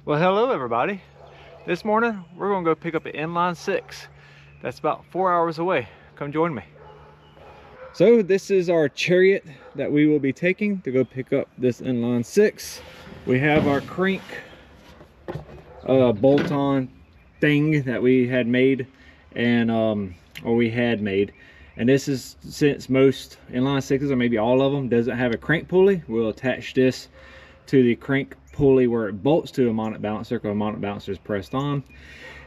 Well, hello everybody. This morning we're gonna go pick up an inline 6. That's about 4 hours away. Come join me. So this is our chariot that we will be taking to go pick up this inline 6. We have our crank bolt-on thing that we had made, and and this is, since most inline 6s, or maybe all of them, doesn't have a crank pulley, we'll attach this to the crank pulley where it bolts to a mounted balancer, because a mounted balancer is pressed on,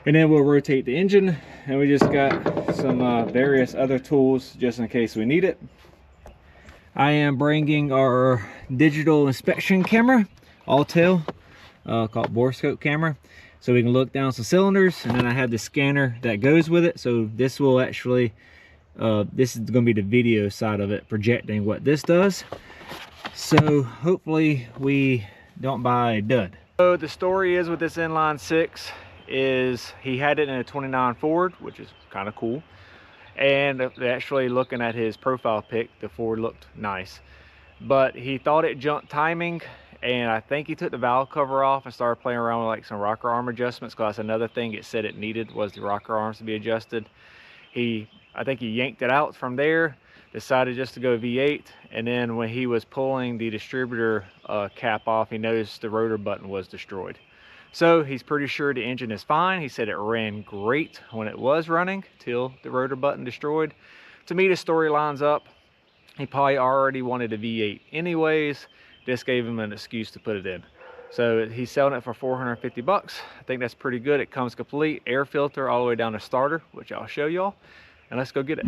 and then we'll rotate the engine. And we just got some various other tools just in case we need it. I am bringing our digital inspection camera, all-tail, called borescope camera, so we can look down some cylinders, and then I have the scanner that goes with it. So this will actually this is going to be the video side of it, projecting what this does. So hopefully we don't buy a dud. So the story is with this inline 6 is he had it in a 29 Ford, which is kind of cool. And actually, looking at his profile pic, the Ford looked nice, but he thought it jumped timing, and I think he took the valve cover off and started playing around with like some rocker arm adjustments, because that's another thing it said it needed, was the rocker arms to be adjusted. I think he yanked it out from there, decided just to go V8, and then when he was pulling the distributor cap off, he noticed the rotor button was destroyed. So he's pretty sure the engine is fine. He said it ran great when it was running till the rotor button destroyed. To me, the story lines up. He probably already wanted a V8 anyways. This gave him an excuse to put it in. So he's selling it for 450 bucks. I think that's pretty good. It comes complete, air filter all the way down to starter, which I'll show y'all. And let's go get it.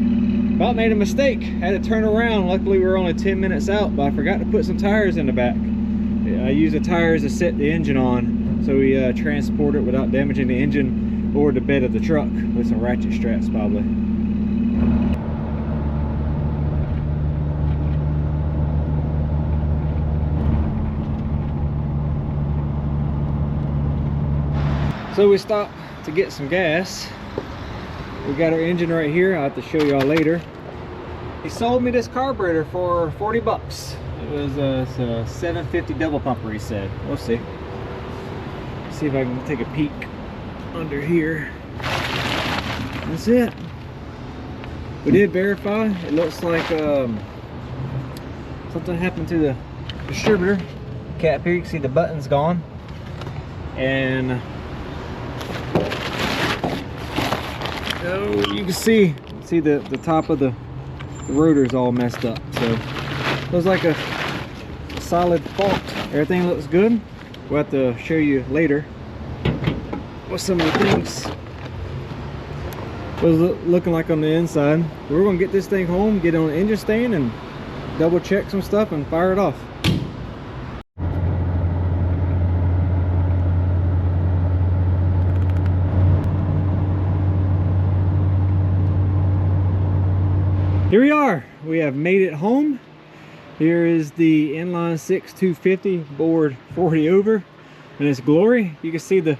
About made a mistake, had to turn around. Luckily we were only 10 minutes out, but I forgot to put some tires in the back. I use the tires to set the engine on, so we transport it without damaging the engine or the bed of the truck, with some ratchet straps probably. So we stopped to get some gas. We got our engine right here. I'll have to show y'all later. He sold me this carburetor for 40 bucks. It was a 750 double pumper, he said. We'll see. See if I can take a peek under here. That's it. We did verify. It looks like something happened to the distributor cap here. You can see the button's gone. And you can see the top of the rotor's all messed up. So it looks like a solid fault. Everything looks good. We'll have to show you later what some of the things was looking like on the inside. We're gonna get this thing home, get it on the engine stand, and double check some stuff and fire it off. Here we are. We have made it home. Here is the inline 6 250 bored 40 over in its glory. You can see the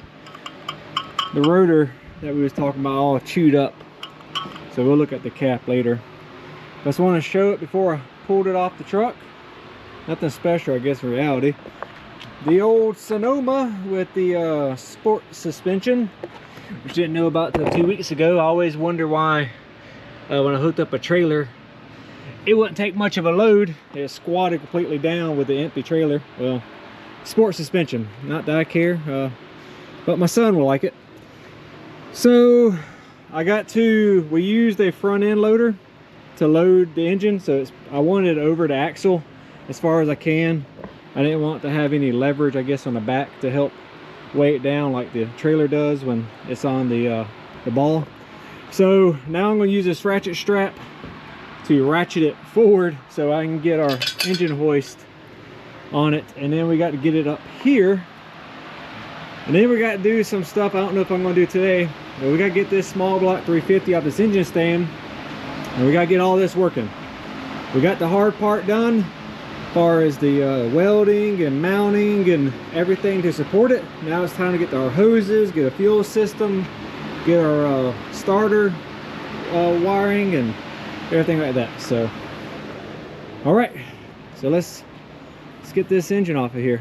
rotor that we was talking about all chewed up. So we'll look at the cap later. Just want to show it before I pulled it off the truck. Nothing special, I guess, in reality. The old Sonoma with the sport suspension, which I didn't know about till 2 weeks ago. I always wonder why when I hooked up a trailer, it wouldn't take much of a load. It squatted completely down with the empty trailer. Well, sport suspension, not that I care, but my son will like it. So we used a front end loader to load the engine, so I wanted it over the axle as far as I can. I didn't want to have any leverage, I guess, on the back to help weigh it down like the trailer does when it's on the ball. So now I'm going to use this ratchet strap to ratchet it forward so I can get our engine hoist on it, and then we got to get it up here, and then we got to do some stuff I don't know if I'm going to do today, but we got to get this small block 350 off this engine stand, and we got to get all this working. We got the hard part done as far as the welding and mounting and everything to support it. Now it's time to get our hoses, get a fuel system, get our starter wiring and everything like that. So all right, so let's get this engine off of here.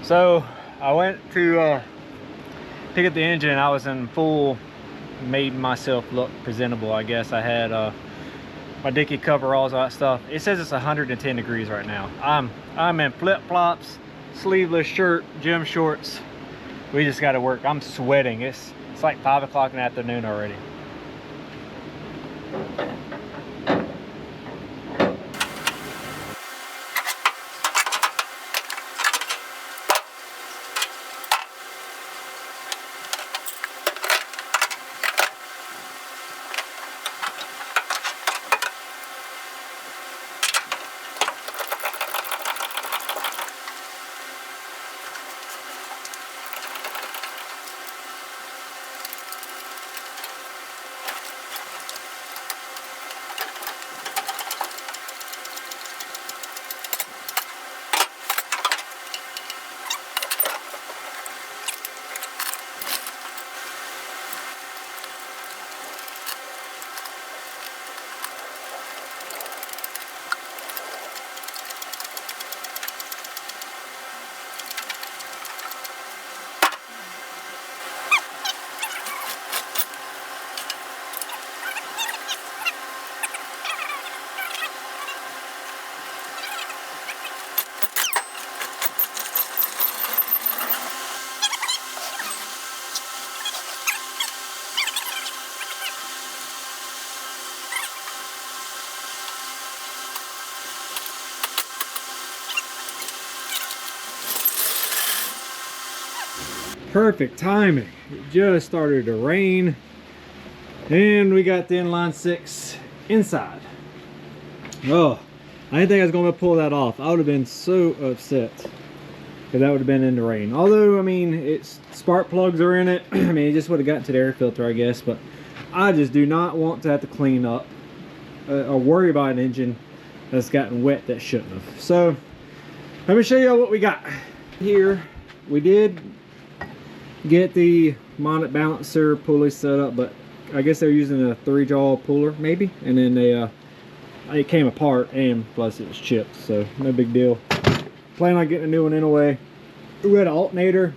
So I went to pick up the engine and I was in full, made myself look presentable, I guess. I had my dicky coveralls, all that stuff. It says it's 110 degrees right now. I'm in flip-flops, sleeveless shirt, gym shorts. We just got to work. I'm sweating. It's like 5 o'clock in the afternoon already. Perfect timing. It just started to rain and we got the inline 6 inside. Oh, I didn't think I was going to pull that off. I would have been so upset because that would have been in the rain. Although, I mean, it's spark plugs are in it. I mean, it just would have gotten to the air filter, I guess. But I just do not want to have to clean up or worry about an engine that's gotten wet that shouldn't have. So let me show you what we got here. We did get the mounted balancer pulley set up, but I guess they're using a 3-jaw puller maybe, and then it came apart, and plus it was chipped, so no big deal. Plan on getting a new one anyway. We had an alternator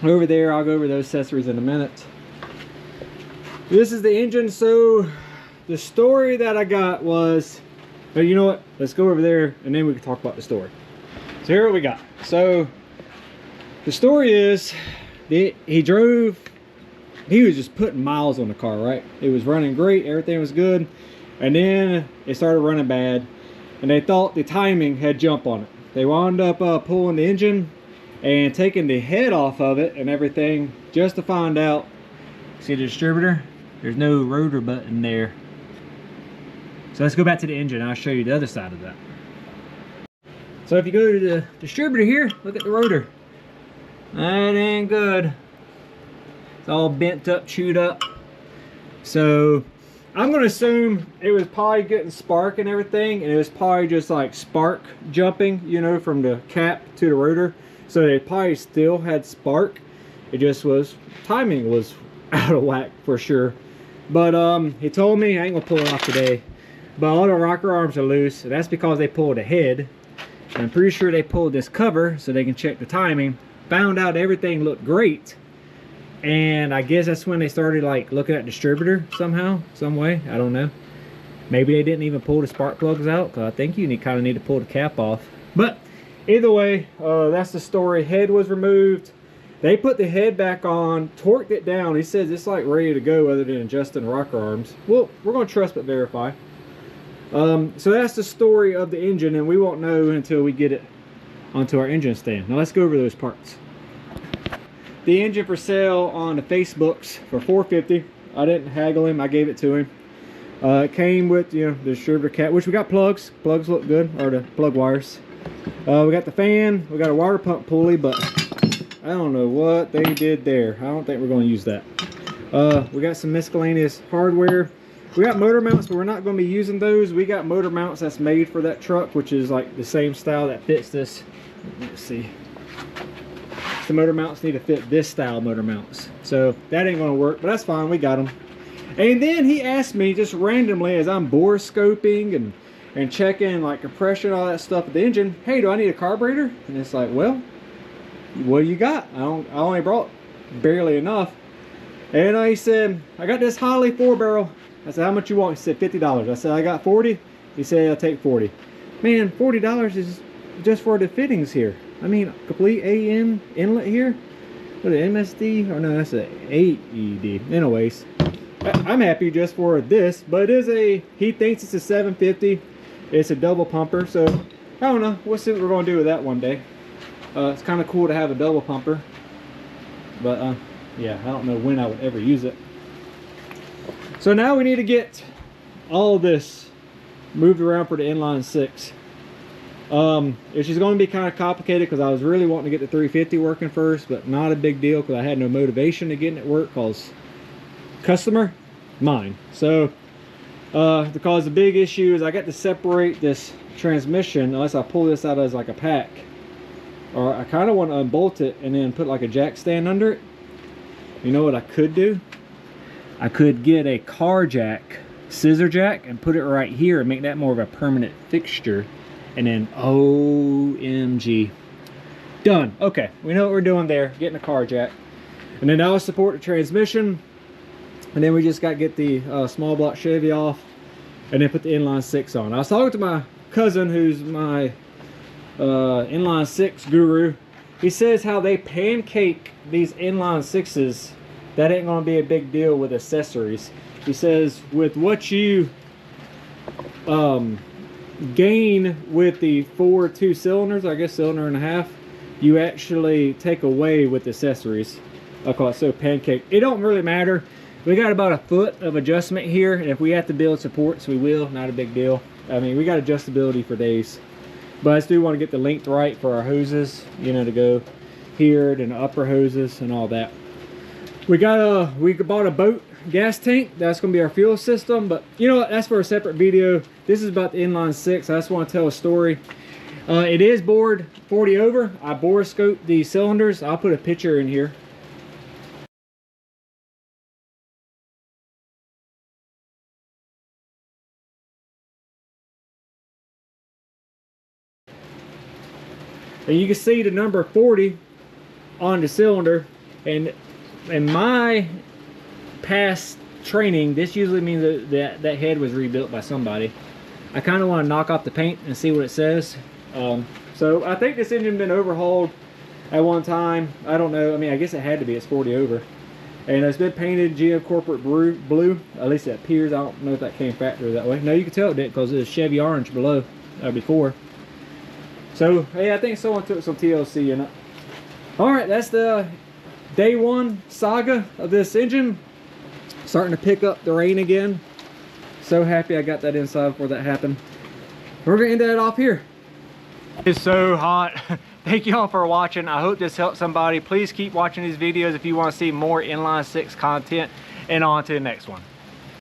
over there. I'll go over those accessories in a minute. This is the engine. So the story that I got was, but you know what, let's go over there and then we can talk about the story. So here what we got. So the story is he was just putting miles on the car, right? It was running great, everything was good, and then it started running bad, and they thought the timing had jumped on it. They wound up pulling the engine and taking the head off of it and everything, just to find out, see the distributor? There's no rotor button there. So let's go back to the engine. I'll show you the other side of that. So if you go to the distributor here, look at the rotor. That ain't good. It's all bent up, chewed up. So I'm gonna assume it was probably getting spark and everything, and it was probably just like spark jumping, you know, from the cap to the rotor. So they probably still had spark. It just was, timing was out of whack for sure. But he told me, I ain't gonna pull it off today, but all the rocker arms are loose, and that's because they pulled the head. And I'm pretty sure they pulled this cover so they can check the timing. Found out everything looked great, and I guess that's when they started like looking at distributor somehow, some way. I don't know. Maybe they didn't even pull the spark plugs out, because I think you kind of need to pull the cap off. But either way, that's the story. Head was removed. They put the head back on, torqued it down. He says it's like ready to go other than adjusting the rocker arms. Well, we're going to trust but verify. So that's the story of the engine, and we won't know until we get it onto our engine stand. Now let's go over those parts. The engine for sale on the Facebooks for $450. I didn't haggle him, I gave it to him. It came with, you know, the distributor cap, which we got plugs. Plugs look good, or the plug wires. We got the fan, we got a water pump pulley, but I don't know what they did there. I don't think we're going to use that. We got some miscellaneous hardware. We got motor mounts, but we're not going to be using those. We got motor mounts that's made for that truck, which is like the same style that fits this. Let's see. The motor mounts need to fit this style motor mounts. So that ain't going to work, but that's fine. We got them. And then he asked me just randomly as I'm bore scoping and checking like compression, all that stuff with the engine, hey, do I need a carburetor? And it's like, well, what do you got? I only brought barely enough. And he said, I got this Holly 4-barrel. I said, how much you want? He said, $50. I said, I got 40. He said, I'll take 40. Man, $40 is just for the fittings here. I mean, complete AN inlet here. What is it, MSD? Or no, that's an AED. Anyways, I'm happy just for this, but it is he thinks it's a 750. It's a double pumper, so I don't know. We'll see what we're going to do with that one day. It's kind of cool to have a double pumper, but yeah, I don't know when I would ever use it. So now we need to get all of this moved around for the inline 6. It's just going to be kind of complicated because I was really wanting to get the 350 working first, but not a big deal because I had no motivation to getting it work because customer, mine. So because the big issue is I got to separate this transmission unless I pull this out as like a pack, or I kind of want to unbolt it and then put like a jack stand under it. You know what I could do? I could get a car jack, scissor jack, and put it right here and make that more of a permanent fixture. And then OMG, done. Okay, we know what we're doing there, getting a car jack. And then that'll support the transmission. And then we just got to get the small block Chevy off and then put the inline 6 on. I was talking to my cousin who's my inline 6 guru. He says how they pancake these inline 6s. That ain't going to be a big deal with accessories. He says with what you gain with the 4 2-cylinders, I guess cylinder and a half, you actually take away with accessories. I call it so pancake. It don't really matter. We got about a foot of adjustment here, and if we have to build supports, we will. Not a big deal. I mean, we got adjustability for days. But I still want to get the length right for our hoses, you know, to go here, then the upper hoses and all that. We bought a boat gas tank. That's going to be our fuel system, but you know what, that's for a separate video. This is about the inline 6. I just want to tell a story. It is bored 40 over. I bore scoped the cylinders. I'll put a picture in here. And you can see the number 40 on the cylinder, and in my past training, this usually means that head was rebuilt by somebody. I kind of want to knock off the paint and see what it says. So I think this engine been overhauled at one time. I don't know. I mean, I guess it had to be. It's 40 over. And it's been painted Geo Corporate blue. At least it appears. I don't know if that came factory that way. No, you can tell it did because it was Chevy orange below before. So, hey, I think someone took some TLC in it. Alright, that's the day 1 saga of this engine. Starting to pick up the rain again. So happy I got that inside before that happened. We're going to end that off here. It's so hot. Thank you all for watching. I hope this helped somebody. Please keep watching these videos if you want to see more inline 6 content. And on to the next one.